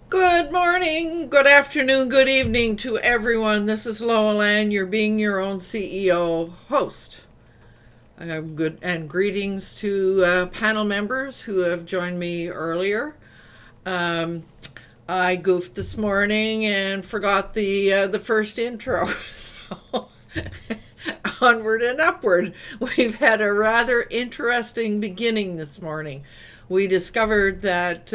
Good morning, good afternoon, good evening to everyone. This is Fuglsang, your Being Your Own CEO host. Good and greetings to panel members who have joined me earlier. I goofed this morning and forgot the first intro, so onward and upward. We've had a rather interesting beginning this morning. We discovered that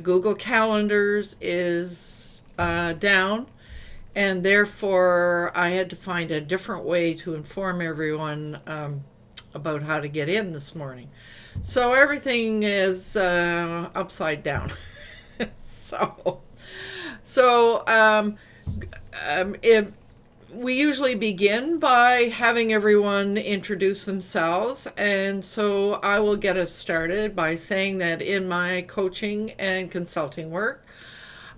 Google Calendars is down, and therefore I had to find a different way to inform everyone about how to get in this morning. So everything is upside down. We usually begin by having everyone introduce themselves, and so I will get us started by saying that in my coaching and consulting work,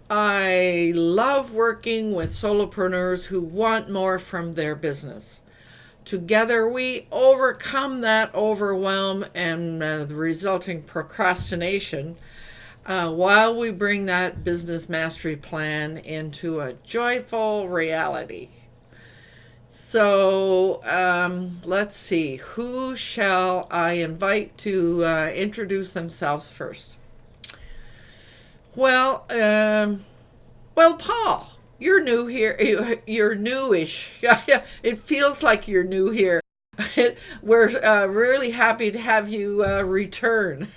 I love working with solopreneurs who want more from their business. Together, we overcome that overwhelm and the resulting procrastination while we bring that business mastery plan into a joyful reality. So let's see, who shall I invite to introduce themselves first? Well, Paul, you're new here. You're newish. It feels like you're new here. We're really happy to have you return.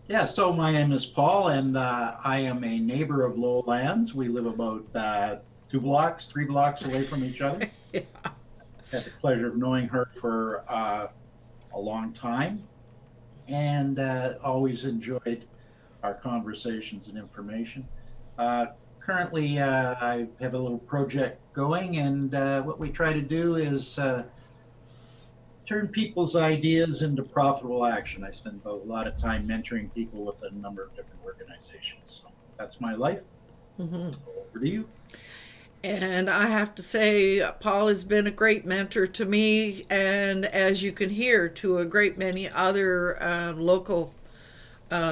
Yeah, so my name is Paul, and I am a neighbor of Lowlands. We live about 3 blocks away from each other. Yeah. Had the pleasure of knowing her for a long time, and always enjoyed our conversations and information. Currently, I have a little project going, and what we try to do is turn people's ideas into profitable action. I spend a lot of time mentoring people with a number of different organizations. So that's my life. Mm-hmm. Over to you. And I have to say, Paul has been a great mentor to me, and as you can hear, to a great many other local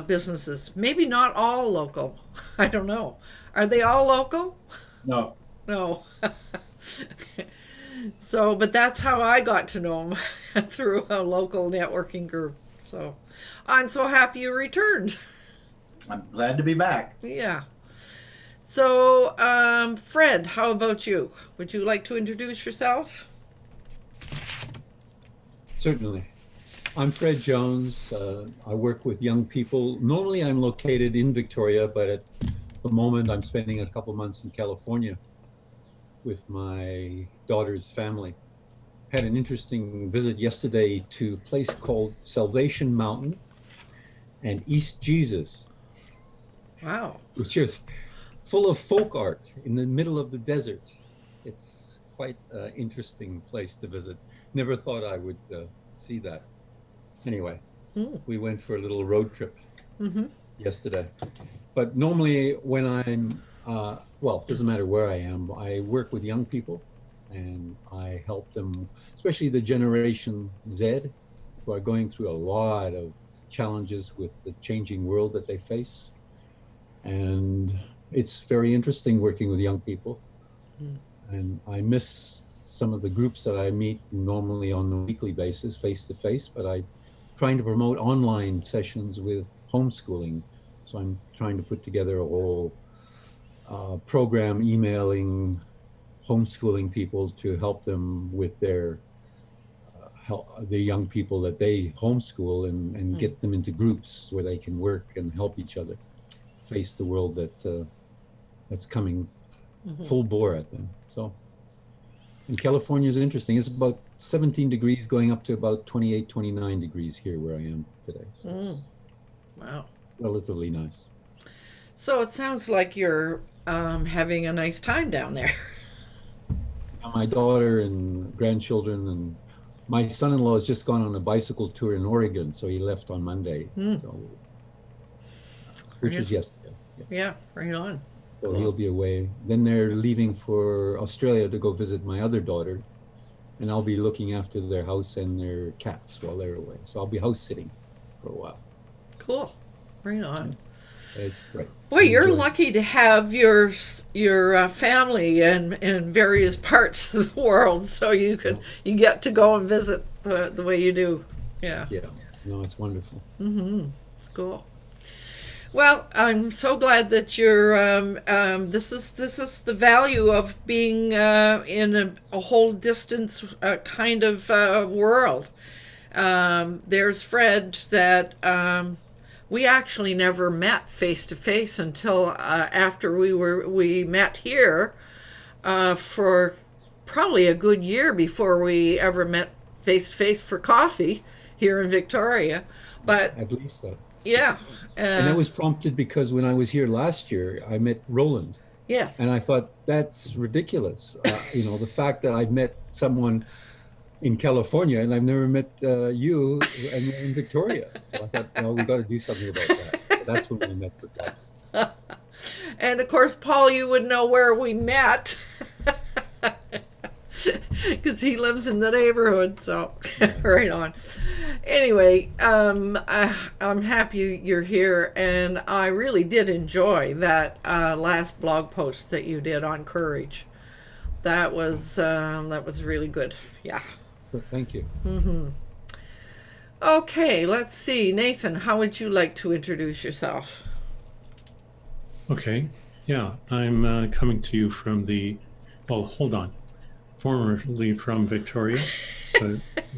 businesses. Maybe not all local. I don't know. Are they all local? No, No. So, but that's how I got to know him through a local networking group. So, I'm so happy you returned. I'm glad to be back. Yeah. So, Fred, how about you? Would you like to introduce yourself? Certainly. I'm Fred Jones. I work with young people. Normally, I'm located in Victoria, but at the moment, I'm spending a couple months in California with my daughter's family. Had an interesting visit yesterday to a place called Salvation Mountain and East Jesus, Wow. which is full of folk art in the middle of the desert. It's quite an interesting place to visit. Never thought I would see that. Anyway, we went for a little road trip yesterday. But normally when I'm, well, it doesn't matter where I am, I work with young people and I help them, especially the Generation Z, who are going through a lot of challenges with the changing world that they face. And it's very interesting working with young people. And I miss some of the groups that I meet normally on a weekly basis, face to face, but I'm trying to promote online sessions with homeschooling. So I'm trying to put together a whole program emailing homeschooling people to help them with their the young people that they homeschool and get them into groups where they can work and help each other face the world that's coming full bore at them. So, and California is interesting. It's about 17 degrees going up to about 28, 29 degrees here where I am today. So it's Wow. relatively nice. So it sounds like you're having a nice time down there. My daughter and grandchildren and my son-in-law has just gone on a bicycle tour in Oregon, so he left on Monday, so, which was yesterday. Yeah, right on. So he'll be away. Then they're leaving for Australia to go visit my other daughter, and I'll be looking after their house and their cats while they're away. So I'll be house sitting for a while. Cool. Right on. It's great. Boy, you're lucky to have your family in various parts of the world, so you get to go and visit the way you do. Yeah. Yeah. No, it's wonderful. It's cool. Well, I'm so glad that you're. This is the value of being in a whole distance kind of world. There's Fred that. We actually never met face to face until after we met here for probably a good year before we ever met face to face for coffee here in Victoria. But At least that. yeah, And that was prompted because when I was here last year, I met Roland. yes, And I thought, that's ridiculous. The fact that I've met someone in California and I've never met you and you're in Victoria. So I thought, well, we got to do something about that. So that's when we met for that. and of course, Paul, you would know where we met. Because he lives in the neighborhood, so right on. Anyway, I'm happy you're here, and I really did enjoy that last blog post that you did on courage. That was really good. Yeah. Thank you. Okay, let's see, Nathan. How would you like to introduce yourself? Okay, yeah, I'm coming to you from formerly from Victoria,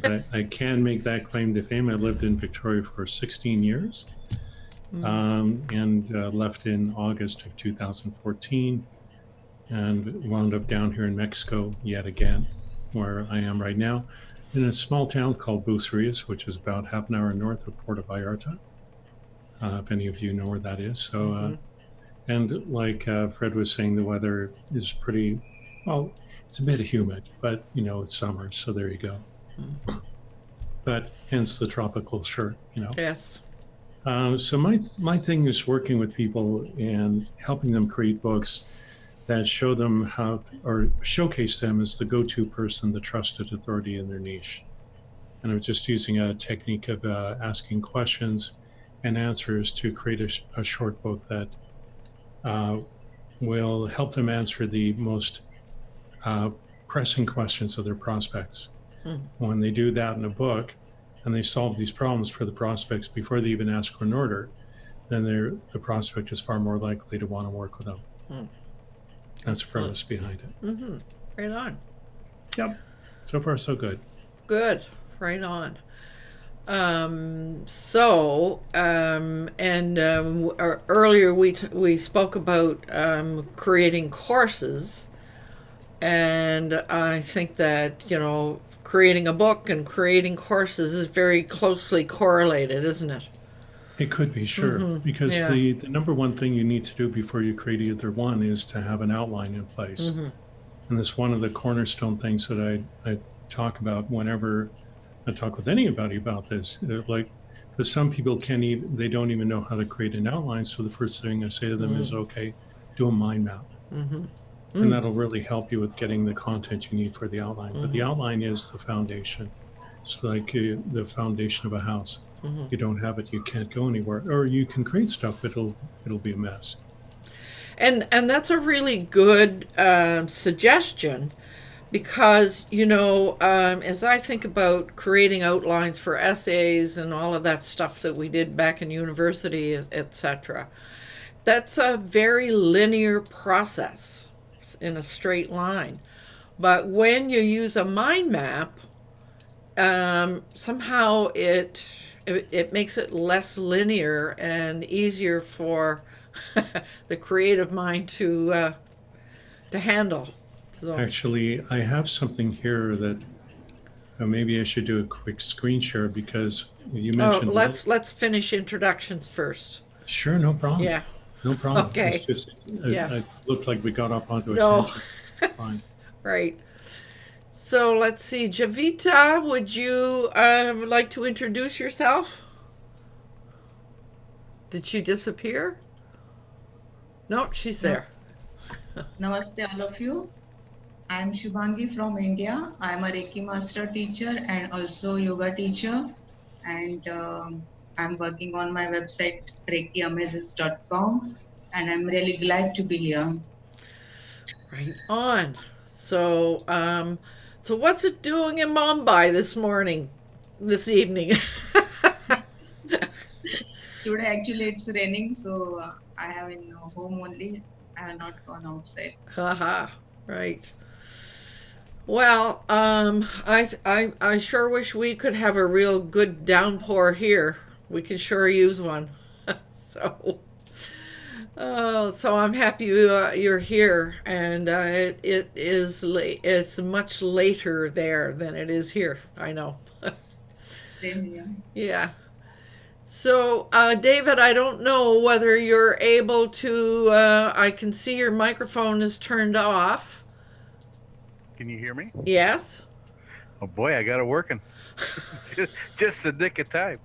but I can make that claim to fame. I lived in Victoria for 16 years and left in August of 2014 and wound up down here in Mexico yet again, where I am right now, in a small town called Bucerias, which is about half an hour north of Puerto Vallarta, if any of you know where that is. So, and like Fred was saying, the weather is pretty, well, it's a bit humid, but it's summer, so there you go. But hence the tropical shirt, Yes. So my thing is working with people and helping them create books that show them how, or showcase them as the go-to person, the trusted authority in their niche. And I'm just using a technique of asking questions and answers to create a short book that will help them answer the most pressing questions of their prospects. When they do that in a book and they solve these problems for the prospects before they even ask for an order, then the prospect is far more likely to want to work with them. That's the premise behind it. Right on. Yep. So far, so good. Good. Right on. Earlier we spoke about creating courses, and I think that, you know, creating a book and creating courses is very closely correlated, isn't it? It could be, sure, because Yeah. the number one thing you need to do before you create either one is to have an outline in place. And that's one of the cornerstone things that I talk about whenever I talk with anybody about this. Like, because some people they don't even know how to create an outline. So the first thing I say to them is, okay, do a mind map. And that'll really help you with getting the content you need for the outline. But the outline is the foundation. It's like the foundation of a house. You don't have it, you can't go anywhere. Or you can create stuff, but it'll be a mess. And that's a really good suggestion, because, you know, as I think about creating outlines for essays and all of that stuff that we did back in university, etc., that's a very linear process in a straight line. But when you use a mind map, somehow it makes it less linear and easier for the creative mind to handle. So. Actually, I have something here that maybe I should do a quick screen share, because you mentioned. Let's finish introductions first. Sure, no problem. Yeah. No problem. Okay. It's just, Yeah. it looked like we got up onto a tangent. Fine. Right. So let's see, Javita, would you like to introduce yourself? Did she disappear? No, she's there. Namaste all of you. I am Shubhangi from India. I am a Reiki master teacher and also yoga teacher. And I'm working on my website, reikiamazes.com. And I'm really glad to be here. Right on. So, so what's it doing in Mumbai this evening? Today actually it's raining, so I have in home only. I have not gone outside. Haha, right. Well, I sure wish we could have a real good downpour here. We can sure use one. So I'm happy you're here, and it is late. It's much later there than it is here. I know. Same here. Yeah. So, David, I don't know whether you're able to. I can see your microphone is turned off. Can you hear me? Yes. Oh boy, I got it working. just the nick of time.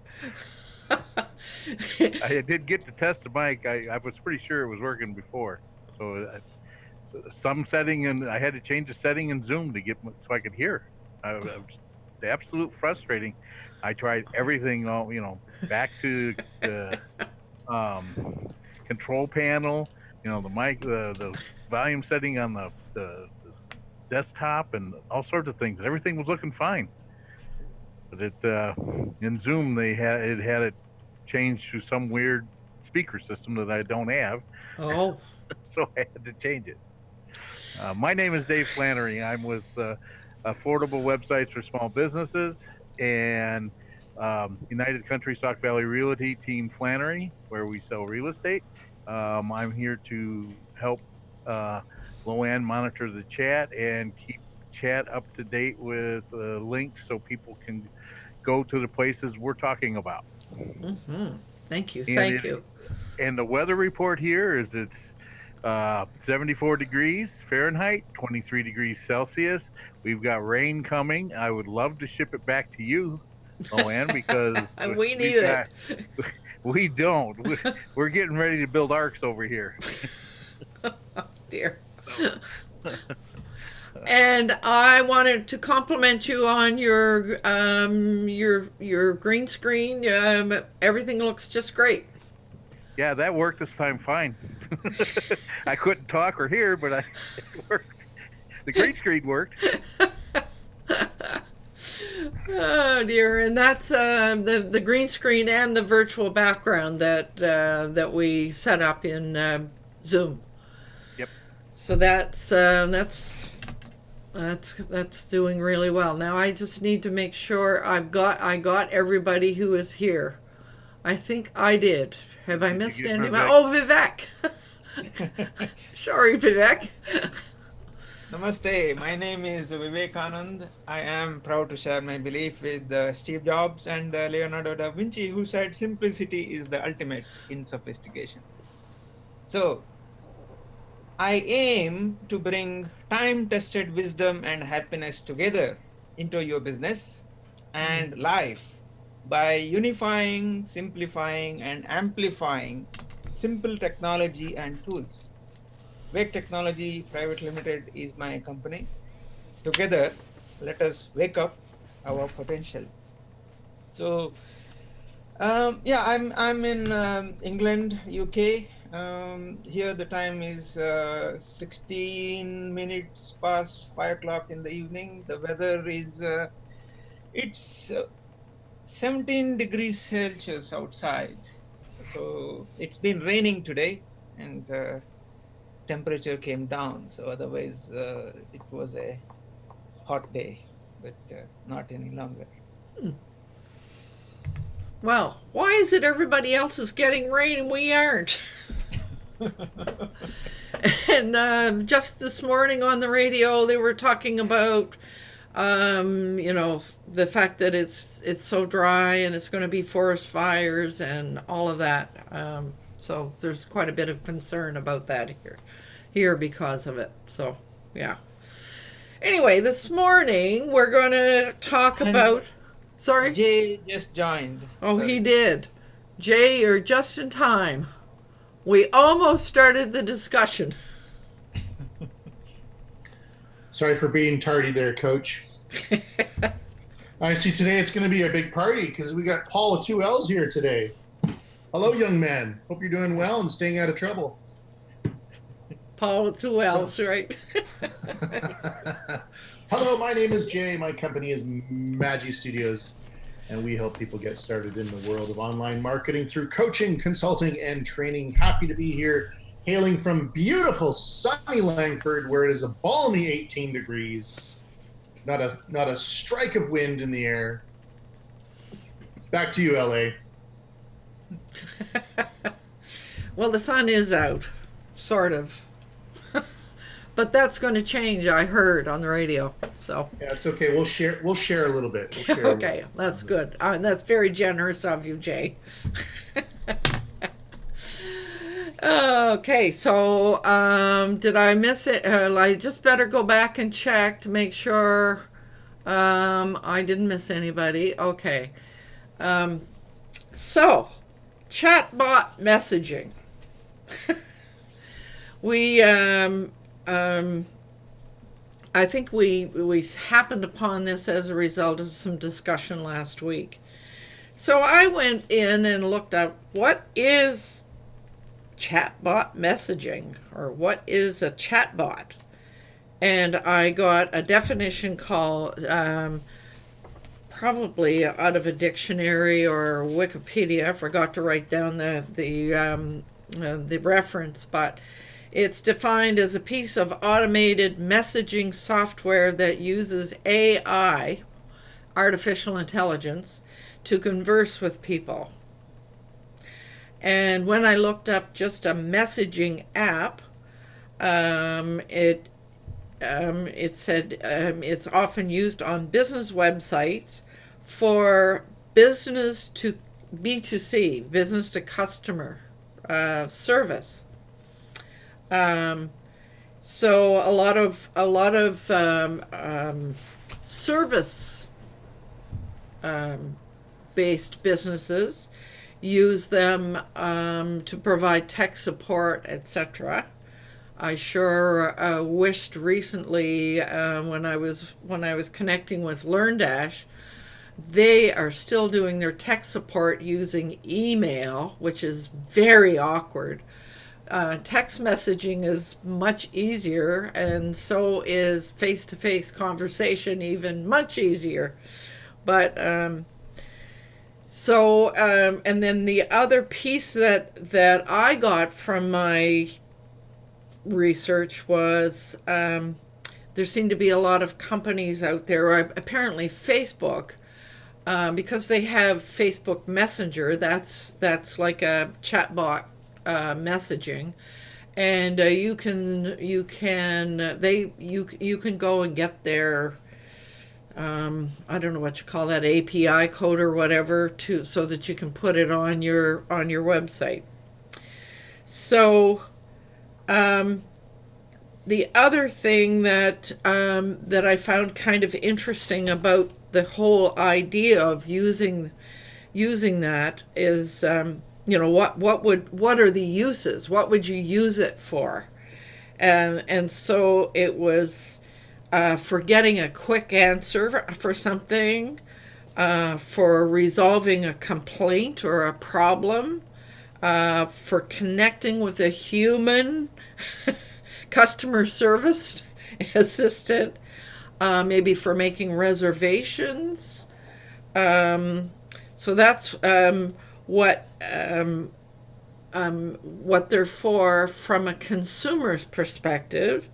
I did get to test the mic. I was pretty sure it was working before. So some setting, and I had to change the setting in Zoom to get so I could hear. It was absolute frustrating. I tried everything, back to the control panel, the mic, the volume setting on the desktop, and all sorts of things. Everything was looking fine. But in Zoom they had it changed to some weird speaker system that I don't have. Oh. So I had to change it. My name is Dave Flannery. I'm with Affordable Websites for Small Businesses and United Country Stock Valley Realty Team Flannery, where we sell real estate. I'm here to help Loanne monitor the chat and keep chat up to date with links so people can go to the places we're talking about. Mm-hmm. Thank you. And Thank you. And the weather report here is it's 74 degrees Fahrenheit, 23 degrees Celsius. We've got rain coming. I would love to ship it back to you, Loanne, because we need it. We don't. We're getting ready to build arcs over here. Oh, dear. And I wanted to compliment you on your green screen. Everything looks just great. Yeah, that worked this time fine. I couldn't talk or hear, but it worked. The green screen worked. Oh dear, and that's the green screen and the virtual background that we set up in Zoom. Yep. So that's doing really well. Now I just need to make sure I got everybody who is here. I think I did. Have I missed anybody? Oh, Vivek. Sorry, Vivek. Namaste, my name is Vivekanand. I am proud to share my belief with Steve Jobs and Leonardo da Vinci, who said simplicity is the ultimate in sophistication. So, I aim to bring time-tested wisdom and happiness together into your business and life by unifying, simplifying, and amplifying simple technology and tools. Wake Technology Private Limited is my company. Together, let us wake up our potential. So, yeah, I'm in England, UK. Here the time is 16 minutes past 5 o'clock in the evening. The weather is it's 17 degrees Celsius outside. So it's been raining today, and temperature came down, so otherwise it was a hot day, but not any longer. Well, why is it everybody else is getting rain and we aren't? And just this morning on the radio they were talking about the fact that it's so dry and it's going to be forest fires and all of that. So there's quite a bit of concern about that here because of it. So, yeah. Anyway, this morning we're going to talk about... Sorry? Jay just joined. Oh, Sorry. he did. Jay, you're just in time. We almost started the discussion. Sorry for being tardy there, Coach. I see today it's going to be a big party because we got Paul with 2 L's here today. Hello, young man. Hope you're doing well and staying out of trouble. Paul with 2 L's, right? Hello, my name is Jay. My company is Magi Studios, and we help people get started in the world of online marketing through coaching, consulting, and training. Happy to be here, hailing from beautiful sunny Langford, where it is a balmy 18 degrees. Not a strike of wind in the air. Back to you, LA. Well, the sun is out, sort of. But that's going to change, I heard on the radio. So yeah, it's okay. We'll share a little bit. We'll share okay, that's good. That's very generous of you, Jay. Okay, so did I miss it? I just better go back and check to make sure I didn't miss anybody. Okay. So, ChatBot messaging. We I think we happened upon this as a result of some discussion last week. So I went in and looked up what is chatbot messaging, or what is a chatbot, and I got a definition called probably out of a dictionary or Wikipedia. I forgot to write down the reference, but it's defined as a piece of automated messaging software that uses AI, artificial intelligence, to converse with people. And when I looked up just a messaging app, it said it's often used on business websites for business to B2C, business to customer service. So a lot of service based businesses use them to provide tech support, etc. I sure wished recently when I was connecting with LearnDash, they are still doing their tech support using email, which is very awkward. Text messaging is much easier, and so is face-to-face conversation even much easier. But and then the other piece that I got from my research was there seem to be a lot of companies out there, or apparently Facebook, because they have Facebook Messenger. That's like a chatbot messaging, and you can go and get their I don't know what you call that, API code or whatever, so that you can put it on your website. So the other thing that I found kind of interesting about the whole idea of using that is, what are the uses? What would you use it for? And so it was for getting a quick answer for something, for resolving a complaint or a problem, for connecting with a human customer service assistant, maybe for making reservations. So that's what they're for from a consumer's perspective.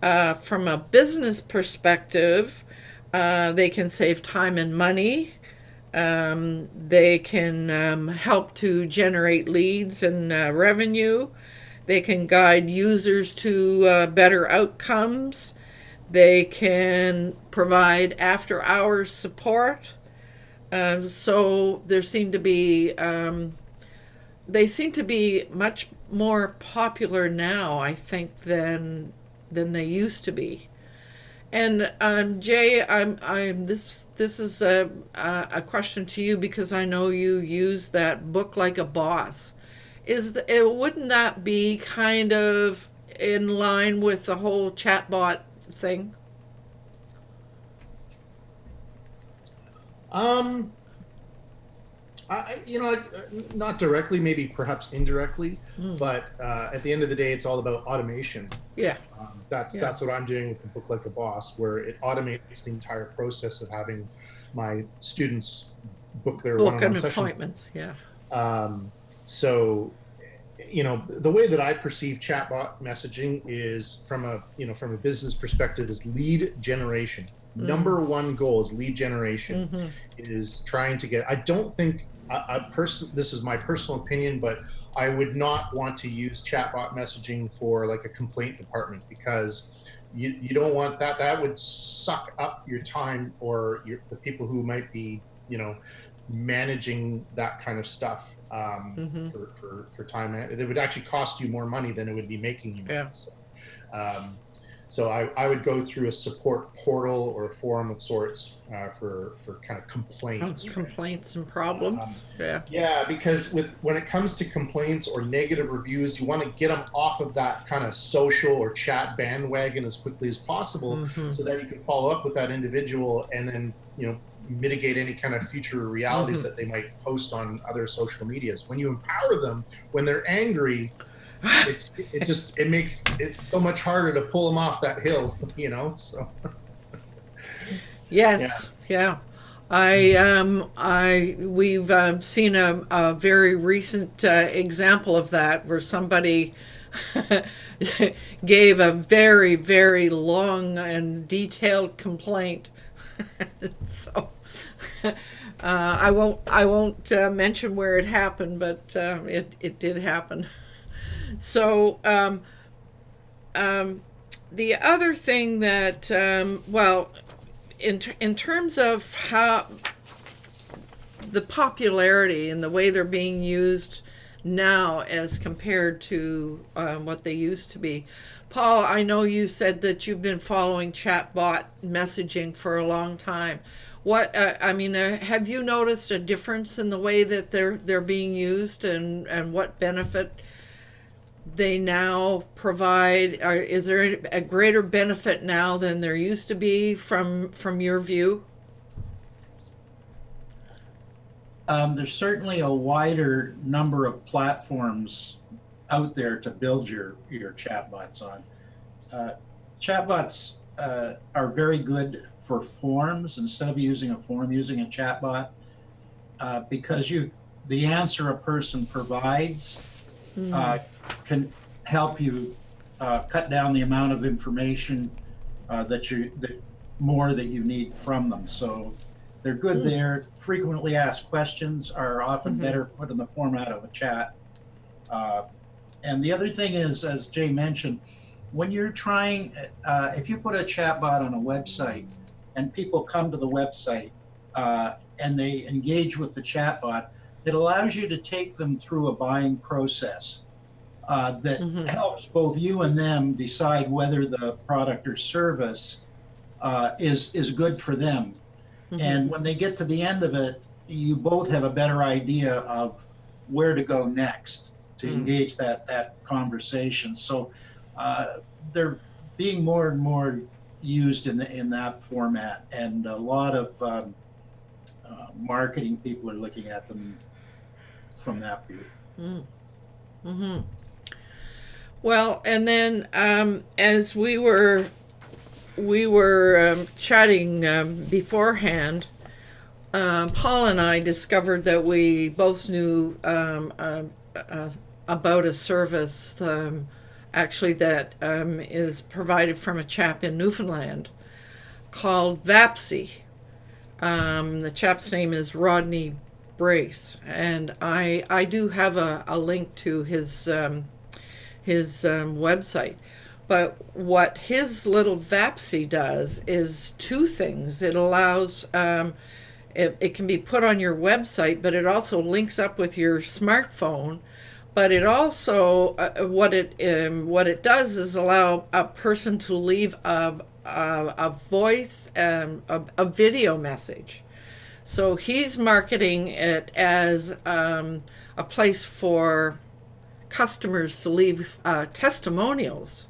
From a business perspective, they can save time and money. They can help to generate leads and revenue. They can guide users to better outcomes. They can provide after-hours support. So they seem to be much more popular now, I think, than they used to be. And Jay, this is a question to you, because I know you use that book like a boss. Wouldn't that be kind of in line with the whole chatbot thing? Not directly, maybe perhaps indirectly, but at the end of the day, it's all about automation. Yeah. That's what I'm doing with the book like a boss, where it automates the entire process of having my students book their one-on-one sessions. Appointments. Yeah. So, the way that I perceive chatbot messaging is from a business perspective is lead generation. Number one goal is lead generation. Is trying to get, I don't think this is my personal opinion, but I would not want to use chatbot messaging for like a complaint department, because you don't want that. That would suck up your time, or the people who might be, managing that kind of stuff for time. It would actually cost you more money than it would be making you money. Yeah. So I would go through a support portal or a forum of sorts for kind of complaints. Complaints and problems. Yeah, because when it comes to complaints or negative reviews, you want to get them off of that kind of social or chat bandwagon as quickly as possible, so that you can follow up with that individual and then mitigate any kind of future realities that they might post on other social medias. When you empower them, when they're angry, it makes it so much harder to pull them off that hill, so. Yes. Yeah. We've seen a very recent example of that, where somebody gave a very, very long and detailed complaint. So I won't mention where it happened, but it did happen. So the other thing that in terms of how the popularity and the way they're being used now as compared to what they used to be. Paul, I know you said that you've been following chatbot messaging for a long time. Have you noticed a difference in the way that they're being used, and what benefit they now provide? Or is there a greater benefit now than there used to be from your view? There's certainly a wider number of platforms out there to build your chatbots on. Chatbots are very good for forms. Instead of using a form, using a chatbot, because the answer a person provides can help you cut down the amount of information that you need from them. So they're good there. Frequently asked questions are often better put in the format of a chat. And the other thing is, as Jay mentioned, when you're trying, if you put a chatbot on a website and people come to the website and they engage with the chatbot, it allows you to take them through a buying process that helps both you and them decide whether the product or service is good for them. And when they get to the end of it, you both have a better idea of where to go next to engage that conversation. So they're being more and more used in that format, and a lot of marketing people are looking at them from that view. Well, and then as we were chatting beforehand, Paul and I discovered that we both knew about a service actually that is provided from a chap in Newfoundland called Vapsi. The chap's name is Rodney Brace, and I do have a link to his website. But what his little Vapsi does is two things. It allows, it can be put on your website, but it also links up with your smartphone. But it also, what it does is allow a person to leave a voice, a video message. So he's marketing it as a place for customers to leave testimonials.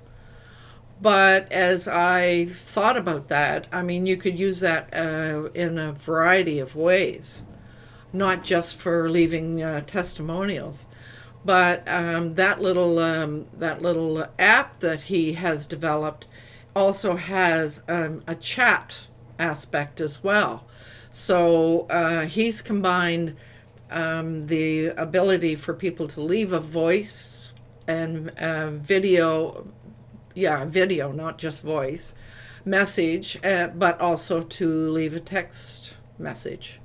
But as I thought about that, I mean, you could use that in a variety of ways, not just for leaving testimonials. But that little app that he has developed also has a chat aspect as well. So he's combined the ability for people to leave a voice and video, not just voice, message, but also to leave a text message.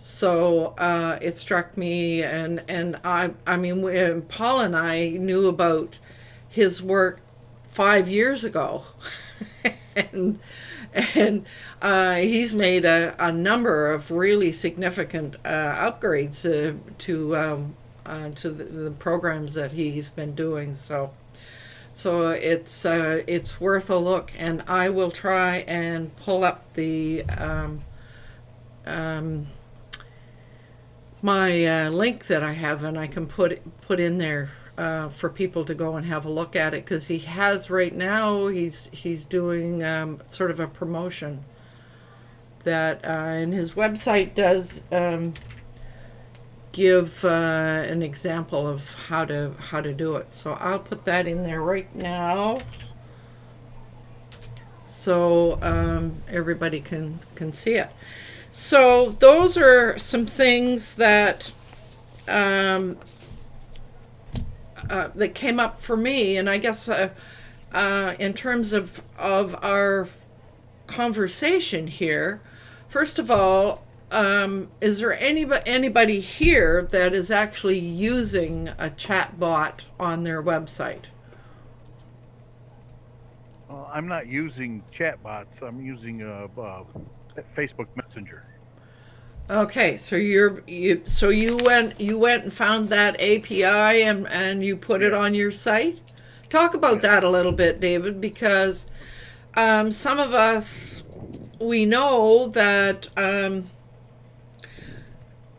So it struck me, and I mean, Paul and I knew about his work 5 years ago, and he's made a number of really significant upgrades to the programs that he's been doing. So it's worth a look, and I will try and pull up the my link that I have, and I can put in there for people to go and have a look at it, because he has right now he's doing sort of a promotion that and his website does give an example of how to do it. So I'll put that in there right now, so everybody can see it. So those are some things that that came up for me, and I guess in terms of our conversation here, first of all, is there anybody here that is actually using a chatbot on their website? I'm not using chatbots. I'm using Facebook Messenger. Okay, so you went and found that API and you put it on your site. Talk about that a little bit, David, because some of us, we know that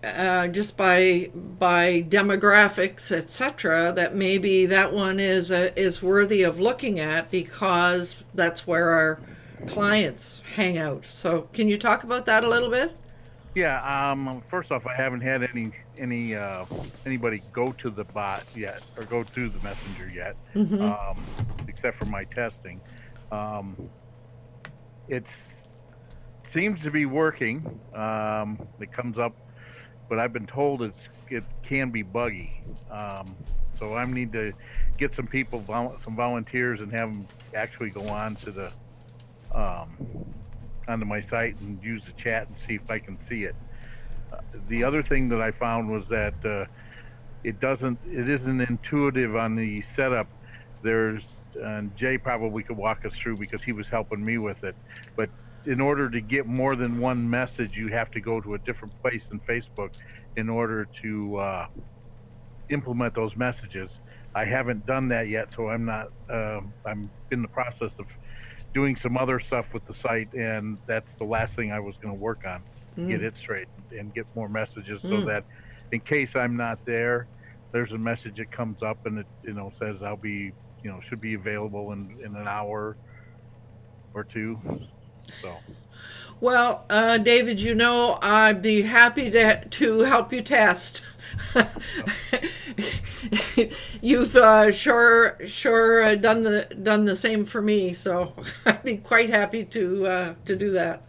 just by demographics, etc., that maybe that one is worthy of looking at because that's where our clients hang out. So, can you talk about that a little bit? Yeah. First off, I haven't had anybody go to the bot yet or go to the messenger yet, Mm-hmm. except for my testing. It seems to be working. It comes up, but I've been told it can be buggy. So I need to get some people, some volunteers, and have them actually go on to the onto my site and use the chat and see if I can see it. The other thing that I found was that it isn't intuitive on the setup. There's and Jay probably could walk us through because he was helping me with it. But in order to get more than one message, you have to go to a different place in Facebook in order to implement those messages. I haven't done that yet, so I'm not. I'm in the process of doing some other stuff with the site, and that's the last thing I was going to work on. Get it straight and get more messages so that in case I'm not there, there's a message that comes up and it says I'll be should be available in an hour or two. So Well, David, I'd be happy to help you test. You've sure done the same for me, so I'd be quite happy to do that.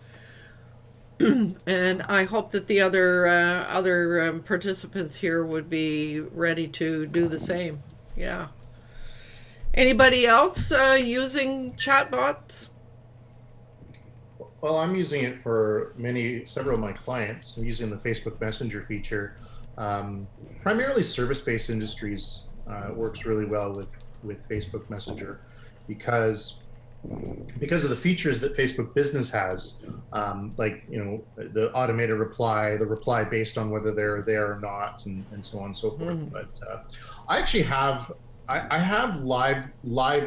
And I hope that the other participants here would be ready to do the same. Yeah. Anybody else using chatbots? Well, I'm using it for several of my clients. I'm using the Facebook Messenger feature. Primarily service-based industries works really well with Facebook Messenger because of the features that Facebook Business has, like the automated reply, the reply based on whether they're there or not, and so on and so forth. But I actually have I have live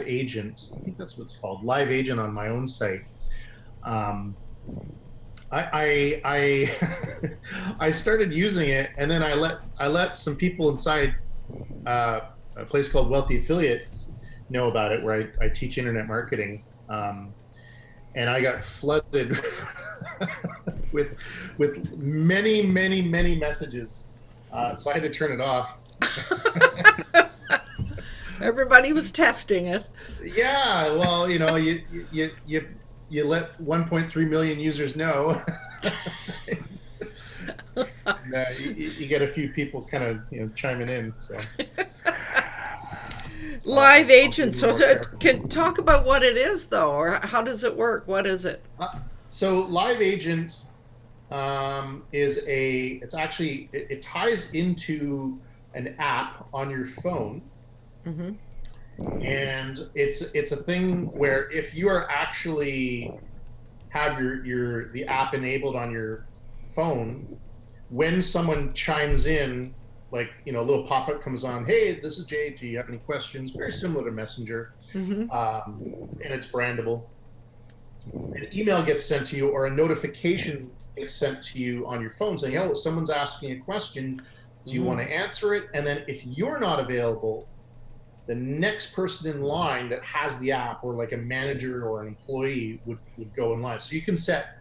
agent. I think that's what it's called, live agent on my own site. I I started using it, and then I let some people inside a place called Wealthy Affiliate know about it, where I teach internet marketing, and I got flooded with many messages, so I had to turn it off. Everybody was testing it. Yeah, well, you let 1.3 million users know. You get a few people kind of chiming in. So live agent. So can talk about what it is, though, or how does it work? What is it? So live agent it ties into an app on your phone. Mm-hmm. And it's a thing where if you are actually have the app enabled on your phone, when someone chimes in, like a little pop-up comes on, hey, this is Jay, do you have any questions? Very similar to Messenger. Mm-hmm. And it's brandable. An email gets sent to you, or a notification gets sent to you on your phone saying, oh, someone's asking a question, do you want to answer it? And then if you're not available, the next person in line that has the app, or like a manager or an employee, would go in line. So you can set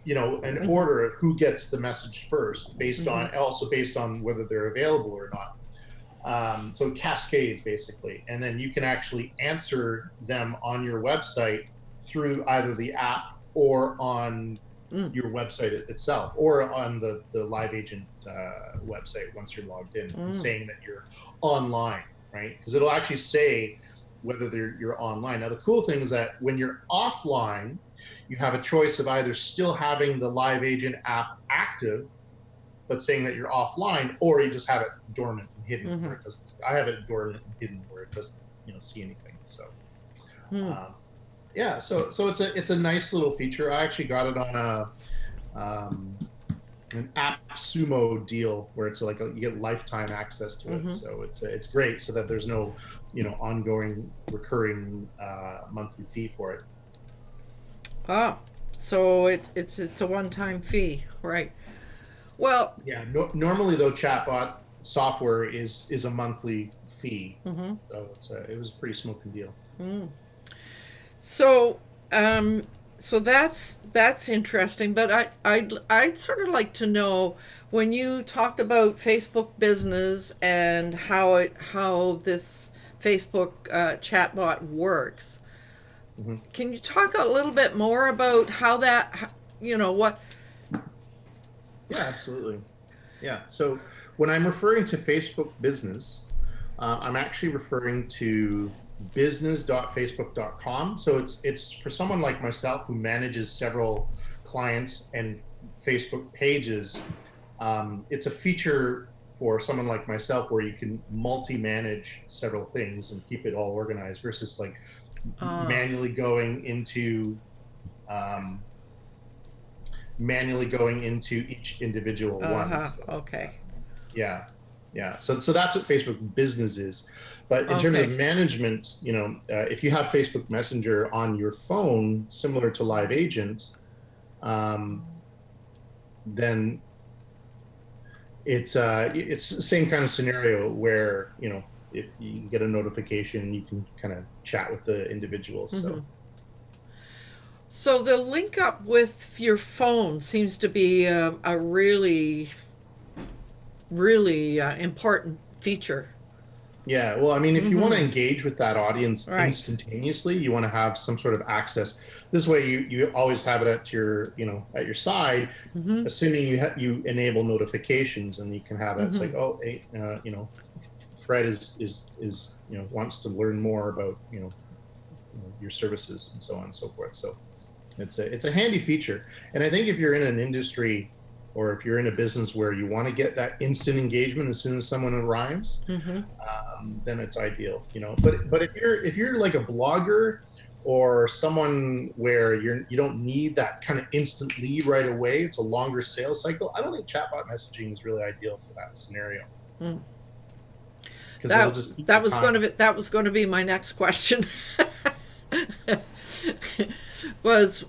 an order of who gets the message first, based on whether they're available or not. So it cascades basically, and then you can actually answer them on your website through either the app or on your website itself, or on the live agent website once you're logged in, saying that you're online. Right, because it'll actually say whether you're online. Now, the cool thing is that when you're offline, you have a choice of either still having the live agent app active, but saying that you're offline, or you just have it dormant and hidden. Where it doesn't. I have it dormant and hidden where it doesn't, see anything. So, yeah. So it's a nice little feature. I actually got it on an AppSumo deal where it's like you get lifetime access to it. So it's great, so that there's no ongoing recurring monthly fee for it. So it's a one-time fee, right? Well, Yeah. Normally, though, chatbot software is a monthly fee, mhm. so it was a pretty smoking deal. So, so that's interesting. But I'd sort of like to know, when you talked about Facebook Business and how this Facebook chatbot works. Mhm. Can you talk a little bit more about how that, what? Yeah, absolutely. Yeah. So when I'm referring to Facebook Business, I'm actually referring to business.facebook.com. So it's for someone like myself who manages several clients and Facebook pages. It's a feature for someone like myself where you can multi-manage several things and keep it all organized versus like manually going into um, each individual one. So, Okay. yeah, yeah. So that's what Facebook Business is. But in terms of Okay. management, if you have Facebook Messenger on your phone, similar to Live Agent, then it's the same kind of scenario where if you get a notification, you can kind of chat with the individuals. So So the link up with your phone seems to be a really, really important feature. yeah, well, I mean, if you want to engage with that audience Right. instantaneously, you want to have some sort of access. This way, you always have it at your side, assuming you enable notifications, and you can have that. It's like, oh, hey, Fred is wants to learn more about your services and so on and so forth. So it's a handy feature, and I think if you're in an industry or if you're in a business where you want to get that instant engagement as soon as someone arrives, then it's ideal, But if you're like a blogger or someone where you don't need that kind of instant lead right away, it's a longer sales cycle. I don't think chatbot messaging is really ideal for that scenario. Because it'll just That was going to be my next question. was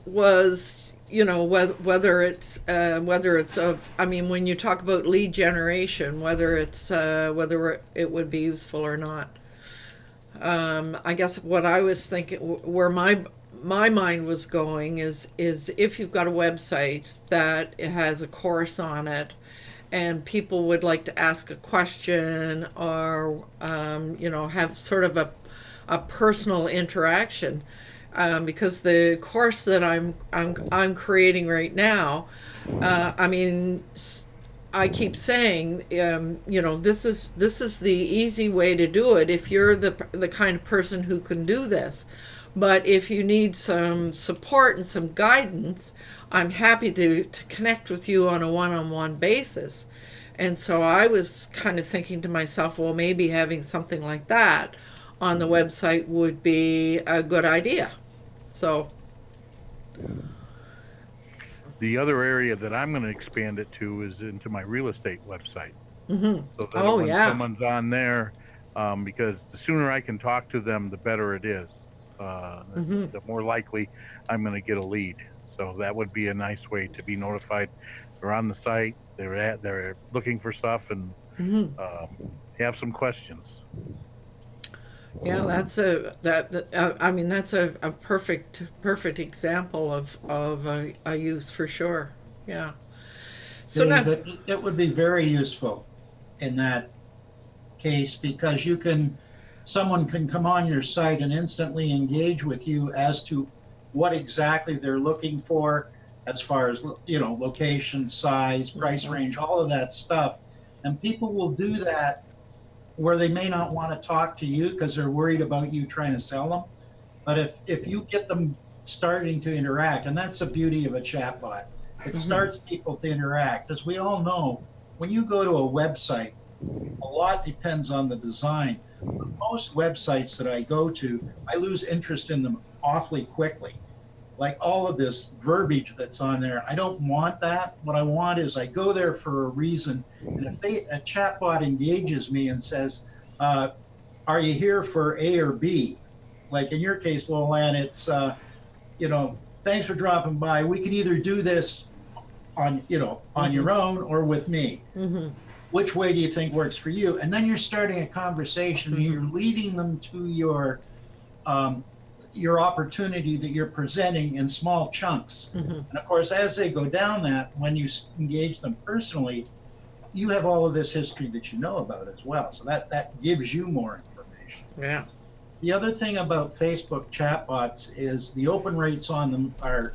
whether it's of, I mean, when you talk about lead generation, whether it would be useful or not. I guess what I was thinking, where my mind was going, is if you've got a website that has a course on it and people would like to ask a question or have sort of a personal interaction, because the course that I'm creating right now, I mean, I keep saying, this is the easy way to do it if you're the kind of person who can do this. But if you need some support and some guidance, I'm happy to connect with you on a one-on-one basis. And so I was kind of thinking to myself, well, maybe having something like that on the website would be a good idea. So the other area that I'm going to expand it to is into my real estate website. So that when someone's on there, because the sooner I can talk to them, the better it is. The more likely I'm going to get a lead. So that would be a nice way to be notified. They're on the site. They're looking for stuff and have some questions. Yeah, that's I mean, that's a perfect example of a use for sure. Yeah. So now it would be very useful in that case, because someone can come on your site and instantly engage with you as to what exactly they're looking for, as far as location, size, price range, all of that stuff. And people will do that where they may not want to talk to you because they're worried about you trying to sell them. But if you get them starting to interact, and that's the beauty of a chatbot, it starts people to interact. As we all know, when you go to a website, a lot depends on the design. But most websites that I go to, I lose interest in them awfully quickly. Like all of this verbiage that's on there, I don't want that. What I want is, I go there for a reason. And if a chatbot engages me and says, are you here for A or B? Like in your case, Lolan, it's, thanks for dropping by. We can either do this on your own or with me. Which way do you think works for you? And then you're starting a conversation. And you're leading them to your opportunity that you're presenting in small chunks. And of course, as they go down that, when you engage them personally, you have all of this history that you know about as well. So that gives you more information. Yeah. The other thing about Facebook chatbots is the open rates on them are,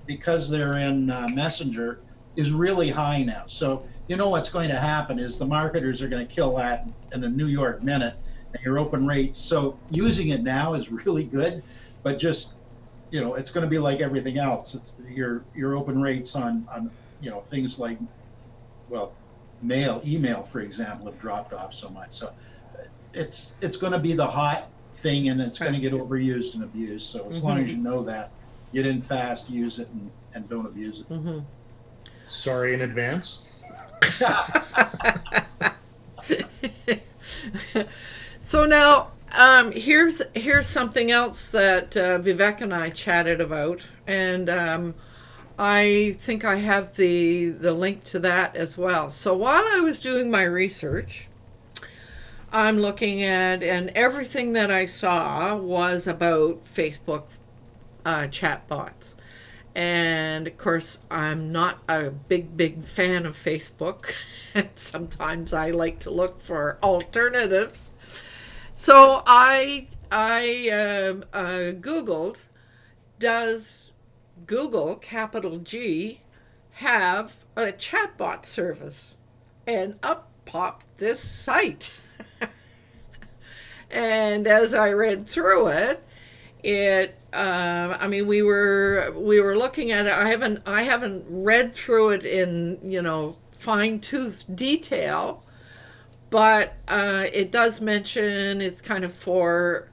because they're in Messenger, is really high now. So you know what's going to happen is the marketers are going to kill that in a New York minute, and your open rates. So using it now is really good, but just, it's going to be like everything else. It's your open rates on things like, well, email, for example, have dropped off so much. So it's going to be the hot thing, and it's going to get overused and abused. So as long as you know that, get in fast, use it, and don't abuse it. Sorry in advance. So now, here's something else that Vivek and I chatted about, and I think I have the link to that as well. So while I was doing my research, I'm looking at, and everything that I saw was about Facebook chatbots. And of course, I'm not a big fan of Facebook. And sometimes I like to look for alternatives. So I Googled, does Google, capital G, have a chatbot service? And up popped this site. And as I read through it, we were looking at it. I haven't read through it in, fine-tooth detail, but it does mention it's kind of for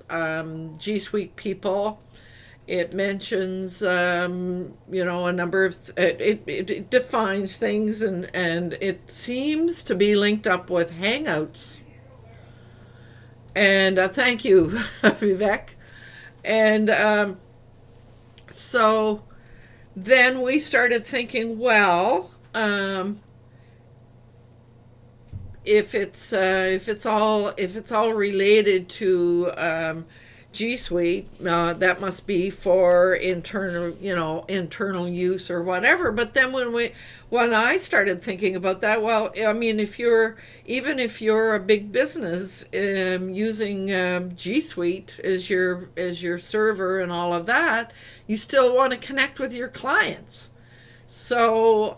G Suite people. It mentions, a number of, it defines things, and it seems to be linked up with Hangouts. And thank you, Vivek. And so then we started thinking, well, if it's all related to G Suite, that must be for internal use or whatever. But then when I started thinking about that, well, I mean, if you're a big business using G Suite as your server and all of that, you still want to connect with your clients. So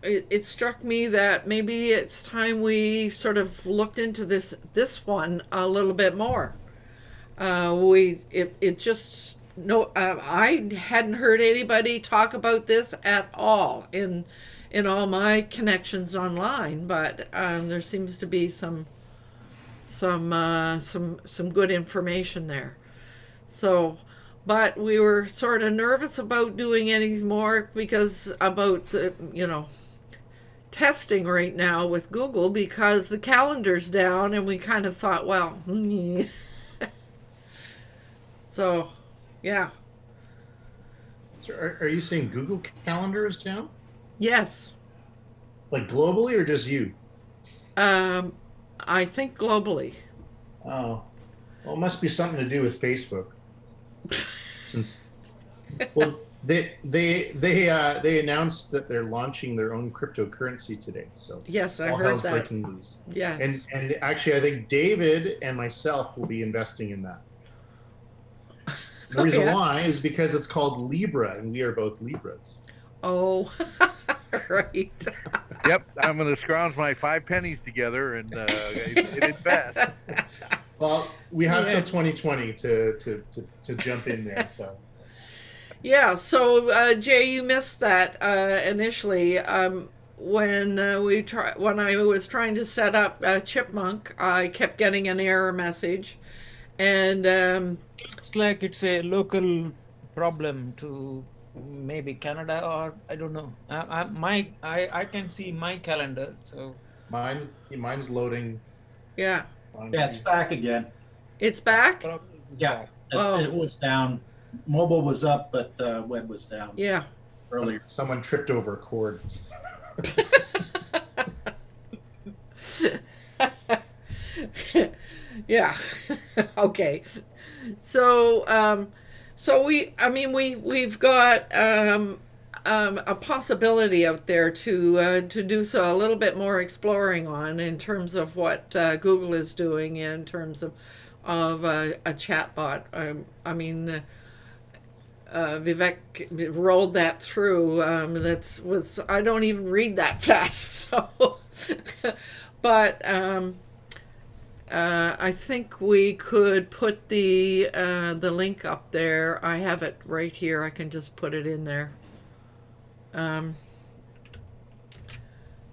it struck me that maybe it's time we sort of looked into this one a little bit more. I hadn't heard anybody talk about this at all in all my connections online, but there seems to be some good information there. So, but we were sort of nervous about doing any more because about the testing right now with Google, because the calendar's down, and we kind of thought, well, so yeah. So are you saying Google Calendar is down? Yes. Like globally or just you? I think globally. Oh, well, it must be something to do with Facebook. Since, well, they announced that they're launching their own cryptocurrency today. So yes, I all heard hell's that. breaking news. Yes. And actually, I think David and myself will be investing in that. The reason why is because it's called Libra, and we are both Libras. Oh, right. Yep, I'm going to scrounge my 5 pennies together and invest. Well, we have till 2020 to jump in there. So. Yeah. So Jay, you missed that initially. When I was trying to set up Chipmunk, I kept getting an error message, and it's like it's a local problem to maybe Canada, or I don't know. I can see my calendar, so mine's loading. Yeah. Yeah, it's back again. It's back? Yeah, it was down Mobile was up, but web was down Yeah. earlier. Someone tripped over a cord. Yeah. Okay. So, we've got a possibility out there to do so a little bit more exploring on in terms of what Google is doing in terms of a chatbot. Vivek rolled that through. I don't even read that fast, so. But I think we could put the link up there. I have it right here. I can just put it in there.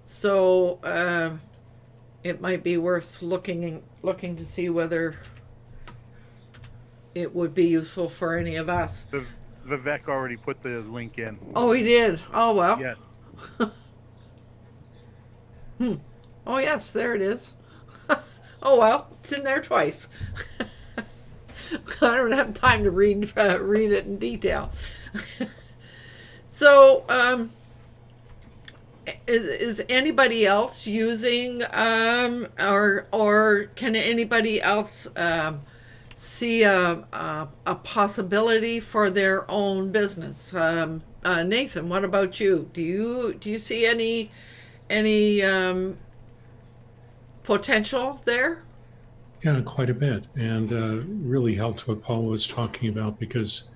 So it might be worth looking to see whether it would be useful for any of us. Vivek already put the link in. Oh, he did. Oh well. Yes. Oh yes, there it is. Oh well, it's in there twice. I don't have time to read it in detail. So, is anybody else using or can anybody else see a possibility for their own business? Nathan, what about you? Do you see any potential there? Yeah, quite a bit, and really helped what Paul was talking about, because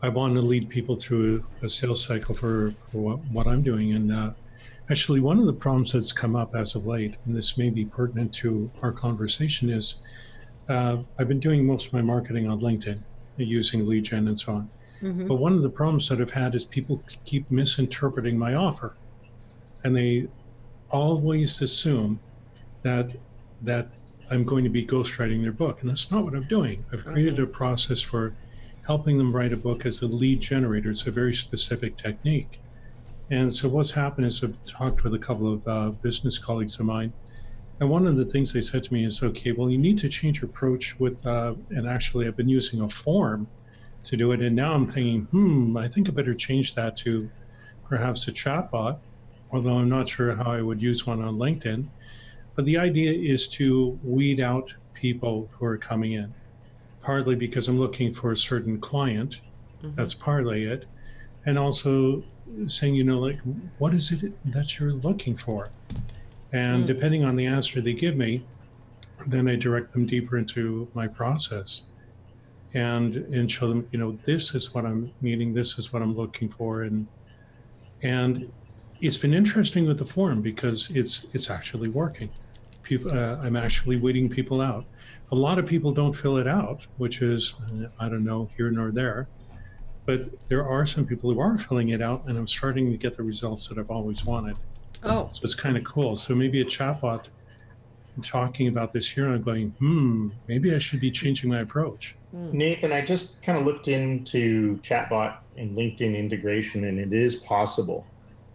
I want to lead people through a sales cycle for what I'm doing. And actually, one of the problems that's come up as of late, and this may be pertinent to our conversation, is I've been doing most of my marketing on LinkedIn using lead gen and so on. Mm-hmm. But one of the problems that I've had is people keep misinterpreting my offer, and they always assume that I'm going to be ghostwriting their book, and that's not what I'm doing. I've created a process for helping them write a book as a lead generator. It's a very specific technique. And so what's happened is I've talked with a couple of business colleagues of mine, and one of the things they said to me is, okay, well, you need to change your approach with, and actually I've been using a form to do it, and now I'm thinking, I think I better change that to perhaps a chatbot, although I'm not sure how I would use one on LinkedIn. But the idea is to weed out people who are coming in, partly because I'm looking for a certain client. Mm-hmm. That's partly it. And also saying, like, what is it that you're looking for? And depending on the answer they give me, then I direct them deeper into my process and show them, this is what I'm needing, this is what I'm looking for. And it's been interesting with the forum because it's actually working. People, I'm actually weeding people out. A lot of people don't fill it out, which is, I don't know, here nor there. But there are some people who are filling it out, and I'm starting to get the results that I've always wanted. Oh. So it's kind of cool. So maybe a chatbot talking about this here, and I'm going, maybe I should be changing my approach. Nathan, I just kind of looked into chatbot and LinkedIn integration, and it is possible.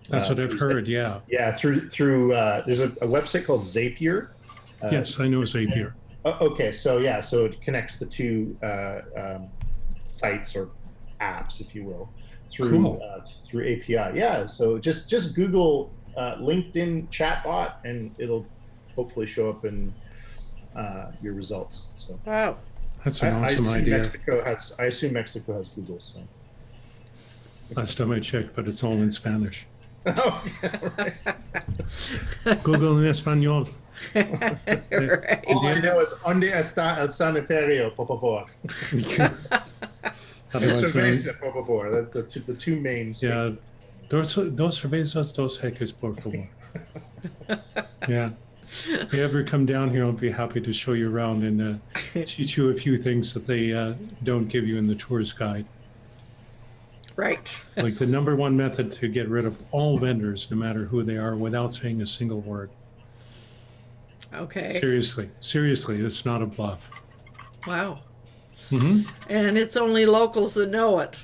That's what I've heard, yeah. Yeah, through there's a website called Zapier. Yes, I know Zapier. Okay, so it connects the two sites or apps, if you will, through API. Yeah, so just Google LinkedIn chatbot, and it'll hopefully show up in your results. So wow, that's an awesome idea. I assume Mexico has Google. So last time I checked, but it's all in Spanish. Oh, yeah, right. Google en español. Right. All I know is "Onde está el sanitario, por favor?" Cerveza, por favor. The two main. Yeah, dos cervezas, dos jeques, por favor. Yeah. If you ever come down here, I'll be happy to show you around and teach you a few things that they don't give you in the tourist guide. Right. Like the number one method to get rid of all vendors, no matter who they are, without saying a single word. Okay. Seriously, it's not a bluff. Wow. Mm-hmm. And it's only locals that know it.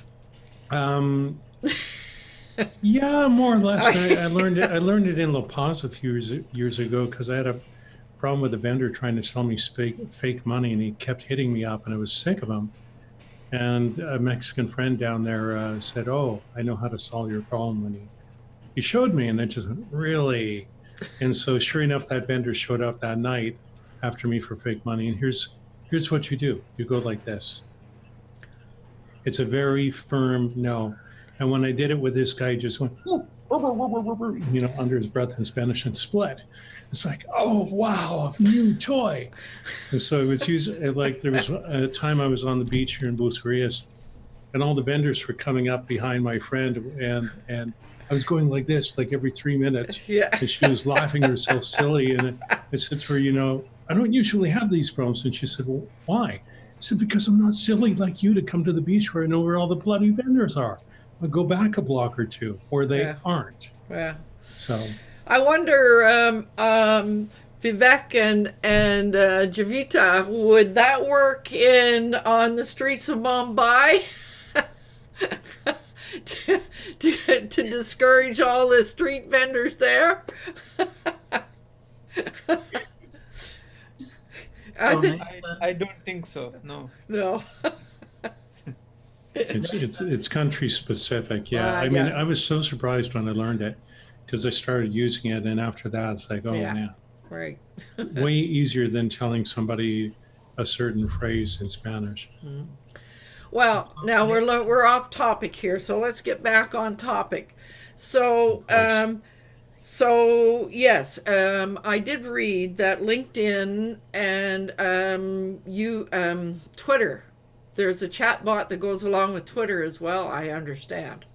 Yeah, more or less. I learned it in La Paz a few years ago because I had a problem with a vendor trying to sell me fake money, and he kept hitting me up, and I was sick of him. And a Mexican friend down there said, "Oh, I know how to solve your problem." And he showed me, and I just went, "Really?" And so sure enough, that vendor showed up that night after me for fake money. And here's what you do. You go like this. It's a very firm no. And when I did it with this guy, he just went, under his breath in Spanish and split. It's like, oh, wow, a new toy. And so it was like there was a time I was on the beach here in Buenos Aires, and all the vendors were coming up behind my friend, and I was going like this, like every 3 minutes. Yeah. And she was laughing herself silly. And I said to her, I don't usually have these problems. And she said, well, why? I said, because I'm not silly like you to come to the beach where I know where all the bloody vendors are. I'll go back a block or two, or they aren't. Yeah. So I wonder, Vivek and Javita, would that work on the streets of Mumbai to discourage all the street vendors there? I don't think so. No. No. It's country specific. Yeah. I mean, I was so surprised when I learned it, because I started using it, and after that, it's like, oh man, right. Way easier than telling somebody a certain phrase in Spanish. Mm. Well, now we're off topic here, so let's get back on topic. So, yes, I did read that LinkedIn and Twitter. There's a chatbot that goes along with Twitter as well, I understand.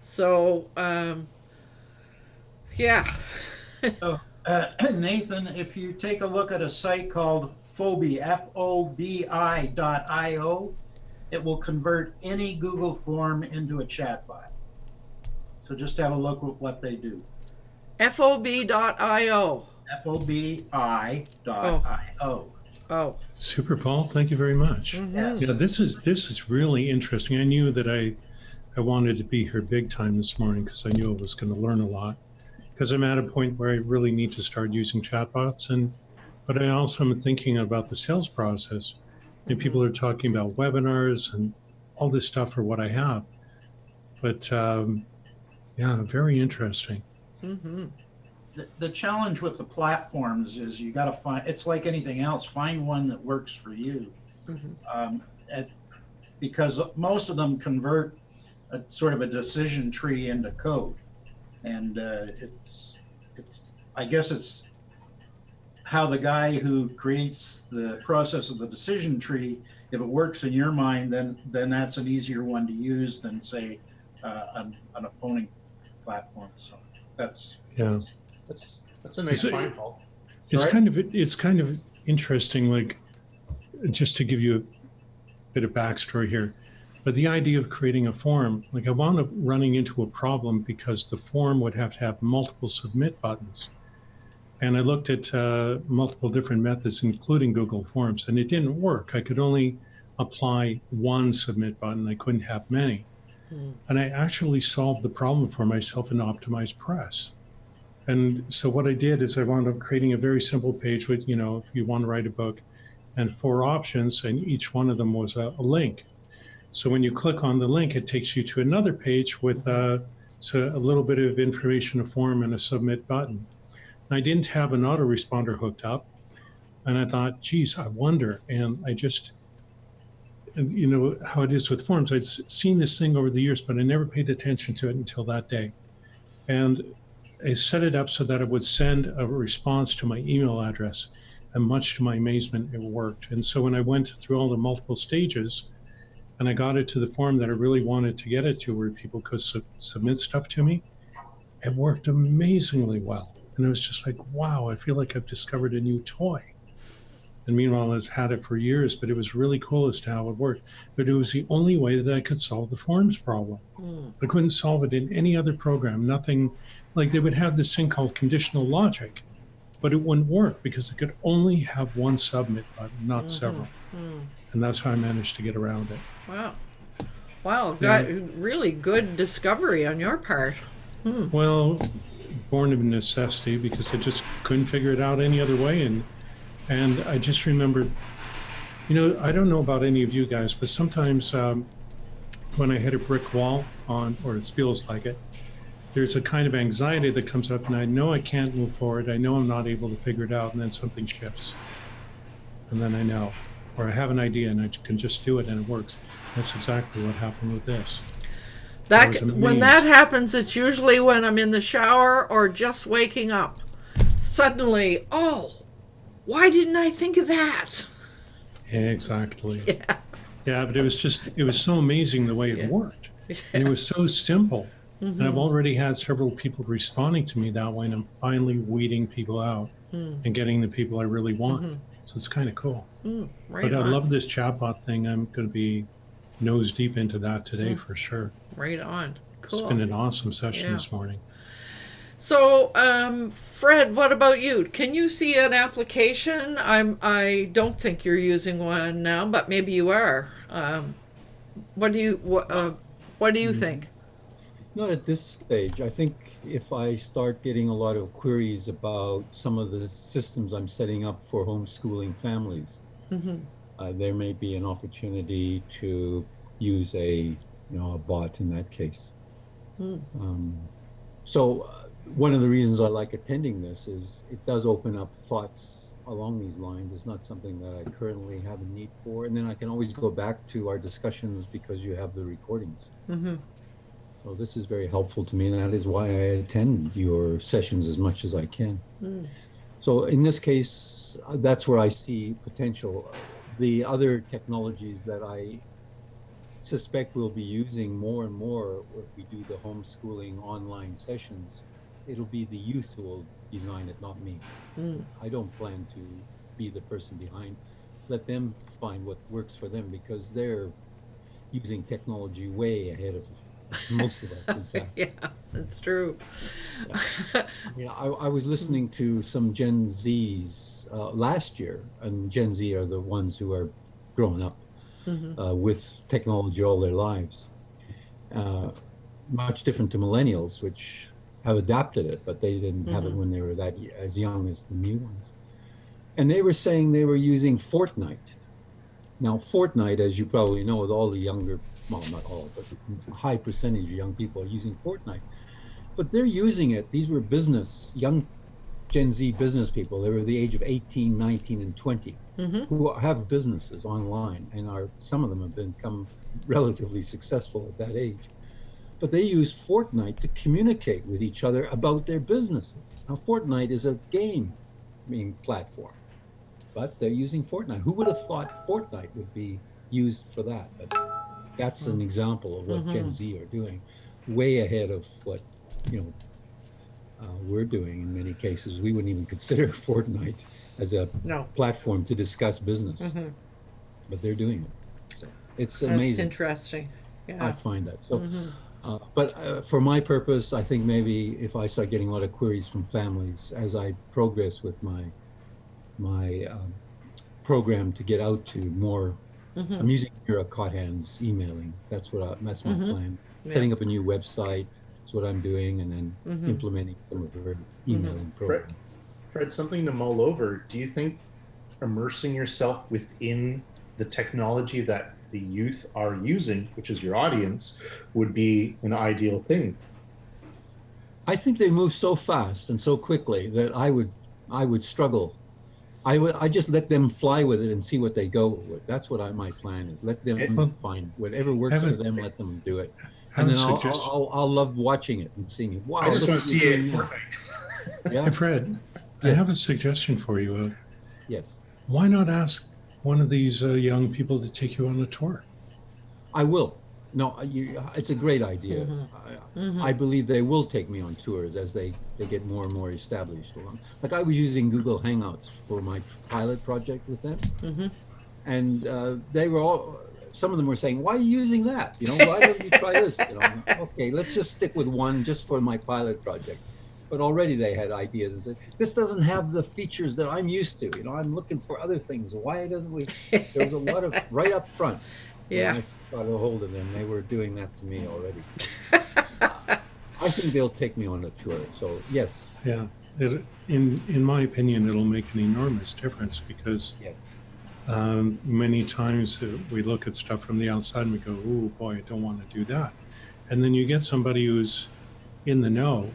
So, yeah. So, Nathan, if you take a look at a site called Fobi, Fobi.io, it will convert any Google form into a chatbot. So just have a look at what they do. Fob.io. Fobi.io. Oh. Super, Paul. Thank you very much. Mm-hmm. Yeah, this is really interesting. I knew that I wanted to be here big time this morning because I knew I was going to learn a lot. Because I'm at a point where I really need to start using chatbots, but I also am thinking about the sales process. And people are talking about webinars and all this stuff for what I have. But yeah, very interesting. Mm-hmm. The challenge with the platforms is you got to find, it's like anything else, find one that works for you. Mm-hmm. Because most of them convert a sort of a decision tree into code. And I guess it's how the guy who creates the process of the decision tree, if it works in your mind, then that's an easier one to use than, say, an opponent platform. So that's a nice point, Paul. It's kind of interesting, like, just to give you a bit of backstory here. But the idea of creating a form, like I wound up running into a problem because the form would have to have multiple submit buttons. And I looked at multiple different methods, including Google Forms, and it didn't work. I could only apply one submit button. I couldn't have many. And I actually solved the problem for myself in Optimized Press. And so what I did is I wound up creating a very simple page with, if you want to write a book, and 4 options, and each one of them was a link. So when you click on the link, it takes you to another page with a little bit of information, a form, and a submit button. And I didn't have an autoresponder hooked up. And I thought, geez, I wonder. And I just, how it is with forms. I'd seen this thing over the years, but I never paid attention to it until that day. And I set it up so that it would send a response to my email address. And much to my amazement, it worked. And so when I went through all the multiple stages, and I got it to the form that I really wanted to get it to, where people could submit stuff to me, it worked amazingly well. And it was just like, wow, I feel like I've discovered a new toy. And meanwhile, I've had it for years, but it was really cool as to how it worked. But it was the only way that I could solve the forms problem. I couldn't solve it in any other program. Nothing, like they would have this thing called conditional logic, but it wouldn't work because it could only have one submit button, not several. And that's how I managed to get around it. Wow. Got really good discovery on your part. Well, born of necessity, because I just couldn't figure it out any other way. And I just remember You know, I don't know about any of you guys, but sometimes when I hit a brick wall or it feels like it, there's a kind of anxiety that comes up, and I know I can't move forward. I know I'm not able to figure it out, and then something shifts. And then I know, or I have an idea and I can just do it and it works. That's exactly what happened with this. When that happens, it's usually when I'm in the shower or just waking up. Suddenly, oh, why didn't I think of that? Exactly. Yeah. Yeah, but it was so amazing the way it worked. And it was so simple. And I've already had several people responding to me that way, and I'm finally weeding people out and getting the people I really want. So it's kind of cool. But I love this chatbot thing. I'm going to be nose deep into that today for sure. Right on. Cool. It's been an awesome session this morning. So, Fred, what about you? Can you see an application? I don't think you're using one now, but maybe you are. What do you think? Not at this stage. I think if I start getting a lot of queries about some of the systems I'm setting up for homeschooling families, there may be an opportunity to use a bot in that case. So one of the reasons I like attending this is it does open up thoughts along these lines. It's not something that I currently have a need for, and then I can always go back to our discussions because you have the recordings. So this is very helpful to me, and that is why I attend your sessions as much as I can. So in this case, that's where I see potential. The other technologies that I suspect we'll be using more and more if we do the homeschooling online sessions, it'll be the youth who will design it, not me. I don't plan to be the person behind. Let them find what works for them, because they're using technology way ahead of most of us, in fact. Yeah, that's true. I was listening to some Gen Zs last year, and Gen Z are the ones who are growing up with technology all their lives. Much different to millennials, which have adapted it, but they didn't have it when they were as young as the new ones. And they were saying they were using Fortnite. Now, Fortnite, as you probably know, with all the younger, well, not all, but a high percentage of young people are using Fortnite. But they're using it. These were young Gen Z business people. They were the age of 18, 19, and 20, who have businesses online, and some of them have become relatively successful at that age. But they use Fortnite to communicate with each other about their businesses. Now, Fortnite is a gaming platform, but they're using Fortnite. Who would have thought Fortnite would be used for that? But that's an example of what Gen Z are doing, way ahead of what we're doing in many cases. We wouldn't even consider Fortnite as a platform to discuss business, but they're doing it. So it's amazing. That's interesting. Yeah. I find that. So, but for my purpose, I think maybe if I start getting a lot of queries from families as I progress with my program to get out to more, I'm using Mira Caught Hands emailing. That's my plan. Yeah. Setting up a new website is what I'm doing, and then implementing some of her emailing program. Fred, something to mull over. Do you think immersing yourself within the technology that the youth are using, which is your audience, would be an ideal thing? I think they move so fast and so quickly that I would struggle. I just let them fly with it and see what they go with. That's what my plan is. Let them find whatever works for them. Let them do it, and then I'll love watching it and seeing it. Wow! I just want to see it. Yeah, hey, Fred, I have a suggestion for you. Yes. Why not ask one of these young people to take you on a tour? I will. No, it's a great idea. I believe they will take me on tours as they get more and more established. Like I was using Google Hangouts for my pilot project with them, and they were some of them were saying, "Why are you using that? Why don't you try this?" Okay, let's just stick with one just for my pilot project. But already they had ideas and said, "This doesn't have the features that I'm used to. I'm looking for other things. Why doesn't we?" There was a lot of right up front. Yeah. When I got a hold of them, they were doing that to me already. I think they'll take me on a tour. So yes. Yeah. In my opinion, it'll make an enormous difference because Many times we look at stuff from the outside and we go, oh boy, I don't want to do that. And then you get somebody who's in the know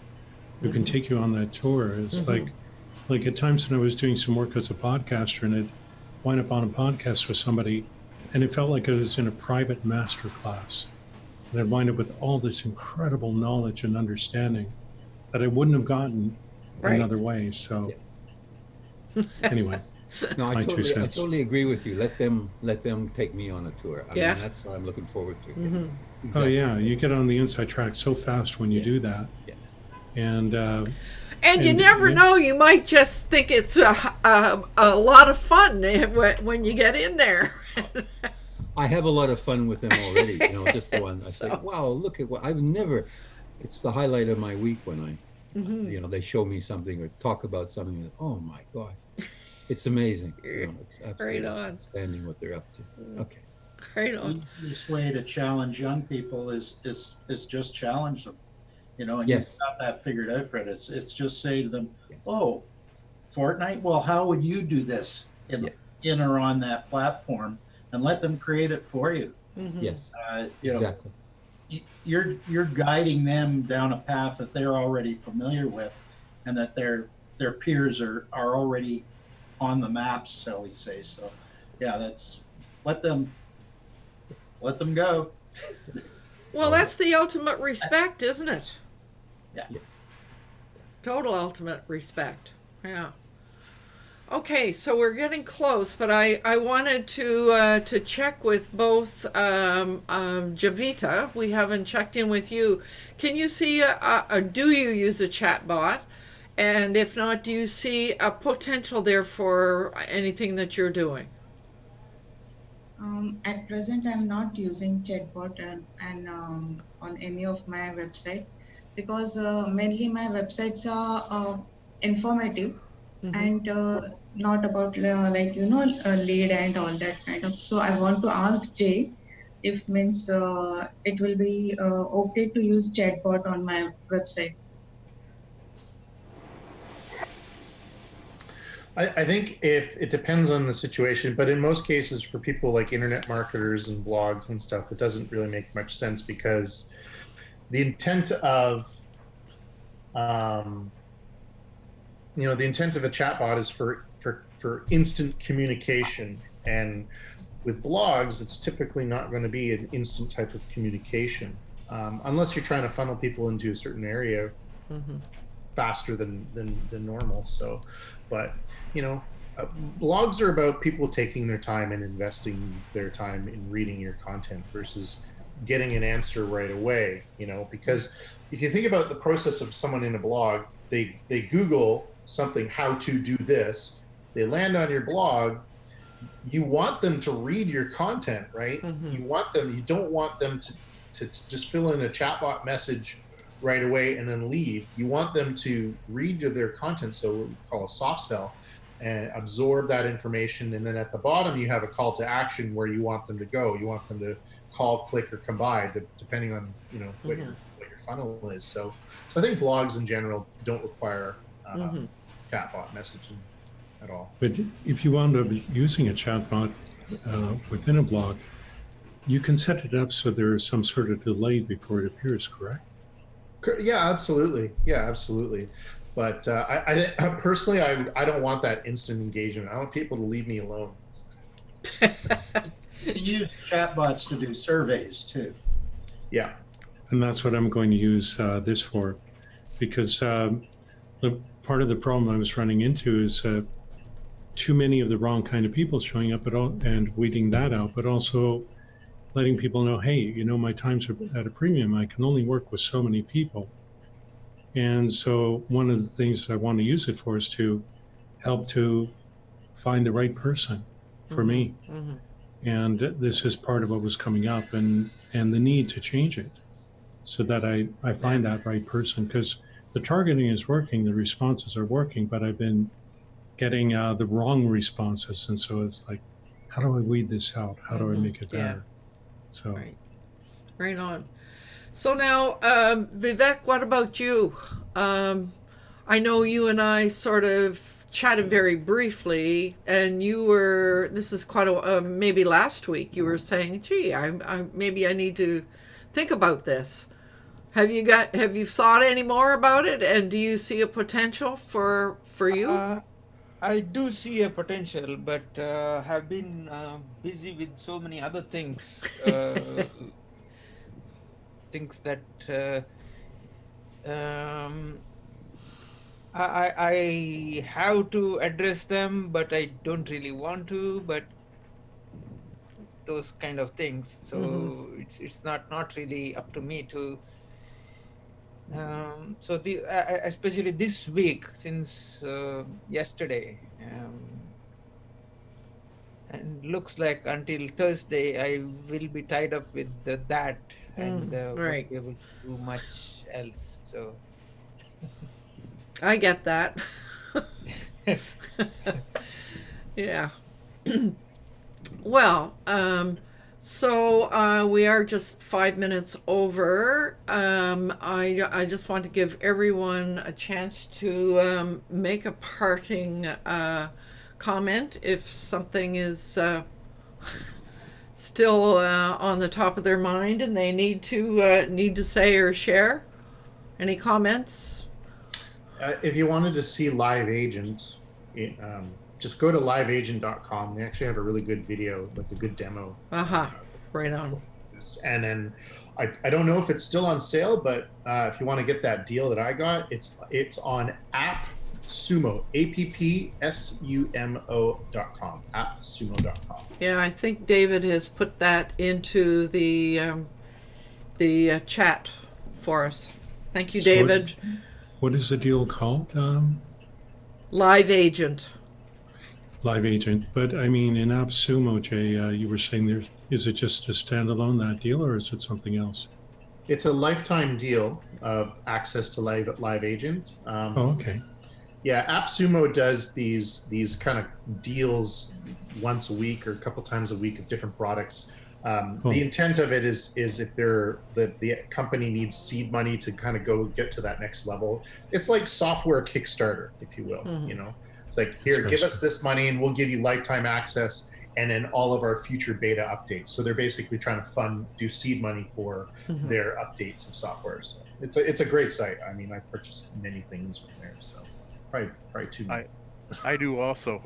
who can take you on that tour. It's like at times when I was doing some work as a podcaster and I'd wind up on a podcast with somebody and it felt like I was in a private master class. And I'd wind up with all this incredible knowledge and understanding that I wouldn't have gotten another way. So anyway. No, I My two totally, I cents. totally agree with you. Let them take me on a tour. I mean, that's what I'm looking forward to. Oh Exactly. yeah, you get on the inside track so fast when you do that. Yes. And you And- never yeah. know, you might just think it's a lot of fun when you get in there. I have a lot of fun with them already. You know, just the one I say, So- wow, look at what I've never. It's the highlight of my week when I, you know, they show me something or talk about something. That, oh my God, it's amazing. You know, it's absolutely on. outstanding what they're up to. Okay. Right on. The easiest way to challenge young people is just challenge them, you know, and Yes. you've got that figured out, Fred. It's just say to them, Yes. oh, Fortnite, well, how would you do this Yes. in or on that platform, and let them create it for you. Yes. You know, Exactly. you're guiding them down a path that they're already familiar with, and that their peers are already on the maps, shall we say. So yeah, that's let them go. Well, that's the ultimate respect, isn't it? Yeah. Total ultimate respect. Yeah. Okay, so we're getting close, but I wanted to check with both Javita. We haven't checked in with you. Can you see do you use a chatbot? And if not, do you see a potential there for anything that you're doing? At present, I'm not using chatbot and on any of my website, because mainly my websites are informative and not about like lead and all that kind of. So I want to ask Jay if means it will be okay to use chatbot on my website. I think if it depends on the situation, but in most cases for people like internet marketers and blogs and stuff, it doesn't really make much sense, because the intent of the intent of a chatbot is for instant communication, and with blogs it's typically not going to be an instant type of communication, unless you're trying to funnel people into a certain area faster than normal. So, but blogs are about people taking their time and investing their time in reading your content versus getting an answer right away. Because if you think about the process of someone in a blog, they Google something, how to do this, they land on your blog. You want them to read your content, right? You don't want them to just fill in a chatbot message right away and then leave. You want them to read their content, so what we call a soft sell, and absorb that information. And then at the bottom, you have a call to action where you want them to go. You want them to call, click, or come by, depending on what your funnel is. So I think blogs in general don't require chatbot messaging at all. But if you wound up using a chatbot within a blog, you can set it up so there is some sort of delay before it appears, correct? Yeah, absolutely. But I personally, I don't want that instant engagement. I want people to leave me alone. You use chatbots to do surveys too. Yeah. And that's what I'm going to use this for, because the part of the problem I was running into is too many of the wrong kind of people showing up and weeding that out, but also letting people know, hey, my times are at a premium. I can only work with so many people. And so one of the things I want to use it for is to help to find the right person for me. And this is part of what was coming up, and the need to change it so that I find that right person, because the targeting is working, the responses are working, but I've been getting the wrong responses. And so it's like, how do I weed this out? How do I make it better? So right on. So now, Vivek, what about you? I know you and I sort of chatted very briefly, and you were, this is quite a, maybe last week, you were saying, gee, maybe I need to think about this. Have you thought any more about it, and do you see a potential for you? I do see a potential, but have been busy with so many other things, things that I have to address them, but I don't really want to. But those kind of things. So it's not really up to me to. So especially this week, since yesterday, and looks like until Thursday I will be tied up with that, and right. won't be able to do much else. So I get that. Yeah. Well, so we are just 5 minutes over. I just want to give everyone a chance to make a parting comment if something is still on the top of their mind and they need to say or share. Any comments? If you wanted to see Live Agent, just go to liveagent.com. They actually have a really good video, like a good demo. Right on. And then I don't know if it's still on sale, but if you want to get that deal that I got, it's on AppSumo, AppSumo.com, AppSumo.com. Yeah, I think David has put that into the chat for us. Thank you, David. What is the deal called? Live Agent. Live Agent. But I mean, in AppSumo, Jay, you were saying is it just a standalone, that deal, or is it something else? It's a lifetime deal of access to Live Agent. Okay. Yeah, AppSumo does these kind of deals once a week or a couple times a week of different products. The intent of it is if the company needs seed money to kind of go get to that next level. It's like software Kickstarter, if you will. You know, it's like, here, give us this money and we'll give you lifetime access and then all of our future beta updates. So they're basically trying to do seed money for their updates of software. So it's a great site. I mean, I purchased many things from there, so probably too many. I do also.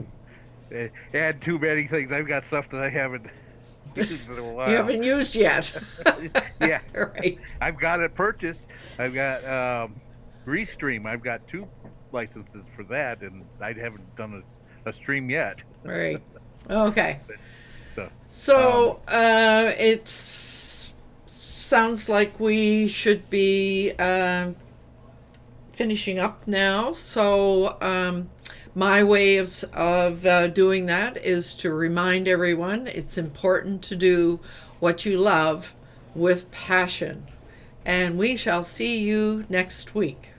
Add too many things. I've got stuff that I haven't used in a while. You haven't used yet. Yeah. Right. I've got it purchased. I've got Restream. I've got 2 licenses for that, and I haven't done a stream yet. Right. Okay. So it sounds like we should be finishing up now. So my way of doing that is to remind everyone it's important to do what you love with passion. And we shall see you next week.